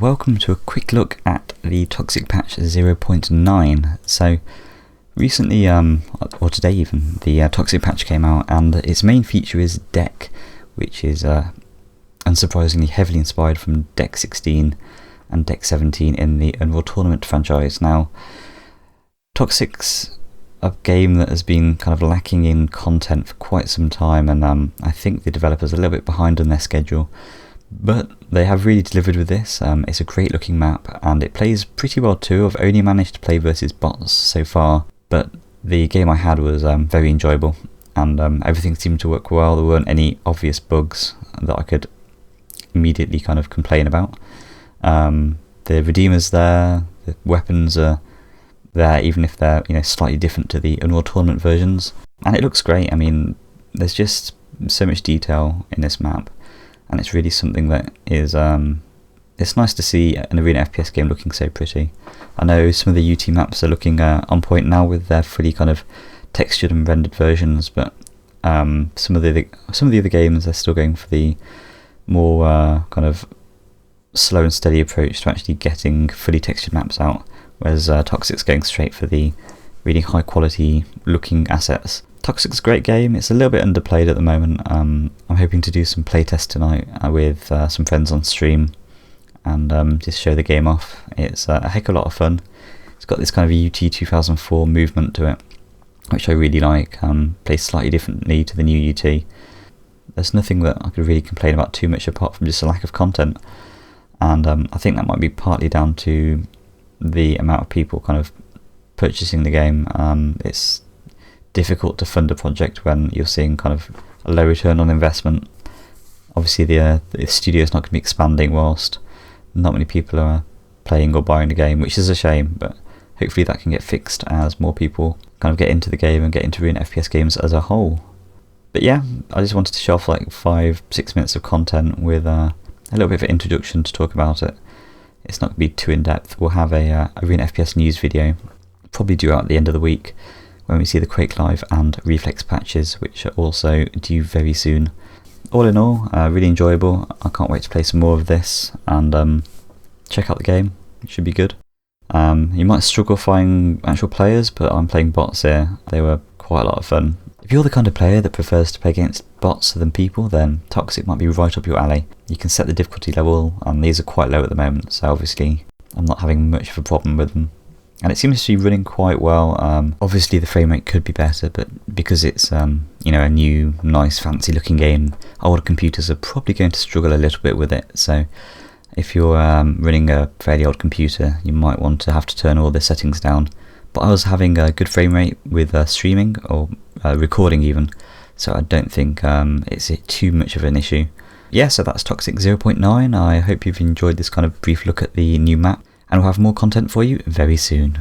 and welcome to a quick look at the Toxikk Patch 0.9. So recently, or today even, the Toxikk Patch came out, and its main feature is Dekk, which is unsurprisingly heavily inspired from Deck-16 and Deck-17 in the Unreal Tournament franchise. Now, Toxikk's a game that has been kind of lacking in content for quite some time, and I think the developers are a little bit behind on their schedule. But they have really delivered with this. It's a great looking map and it plays pretty well too. I've only managed to play versus bots so far, but the game I had was very enjoyable, and everything seemed to work well. There weren't any obvious bugs that I could immediately kind of complain about. The redeemers there, the weapons are there even if they're slightly different to the Unreal Tournament versions, and it looks great. I mean, there's just so much detail in this map. And it's really something that is, it's nice to see an arena FPS game looking so pretty. I know some of the UT maps are looking on point now with their fully kind of textured and rendered versions, but some of the other games are still going for the more kind of slow and steady approach to actually getting fully textured maps out, whereas Toxikk's going straight for the really high quality looking assets. Toxikk's a great game. It's a little bit underplayed at the moment. I'm hoping to do some playtest tonight with some friends on stream and just show the game off. It's a heck of a lot of fun. It's got this kind of UT 2004 movement to it, which I really like. Plays slightly differently to the new UT. There's nothing that I could really complain about too much apart from just a lack of content, and I think that might be partly down to the amount of people kind of purchasing the game. It's difficult to fund a project when you're seeing kind of a low return on investment. Obviously the studio is not going to be expanding whilst not many people are playing or buying the game, which is a shame, but hopefully that can get fixed as more people kind of get into the game and get into arena FPS games as a whole. But yeah, I just wanted to show off like 5-6 minutes of content with a little bit of an introduction to talk about it. It's not going to be too in-depth. We'll have a arena FPS news video probably due out at the end of the week, when we see the Quake Live and Reflex patches, which are also due very soon. All in all, really enjoyable. I can't wait to play some more of this and check out the game. It should be good. You might struggle finding actual players, but I'm playing bots here. They were quite a lot of fun. If you're the kind of player that prefers to play against bots than people, then Toxikk might be right up your alley. You can set the difficulty level, and these are quite low at the moment, so obviously I'm not having much of a problem with them. And it seems to be running quite well. Obviously the frame rate could be better, but because it's a new, nice, fancy looking game, older computers are probably going to struggle a little bit with it. So if you're running a fairly old computer, you might want to have to turn all the settings down. But I was having a good frame rate with streaming or recording even, so I don't think it's too much of an issue. Yeah, so that's Toxikk 0.9. I hope you've enjoyed this kind of brief look at the new map, and we'll have more content for you very soon.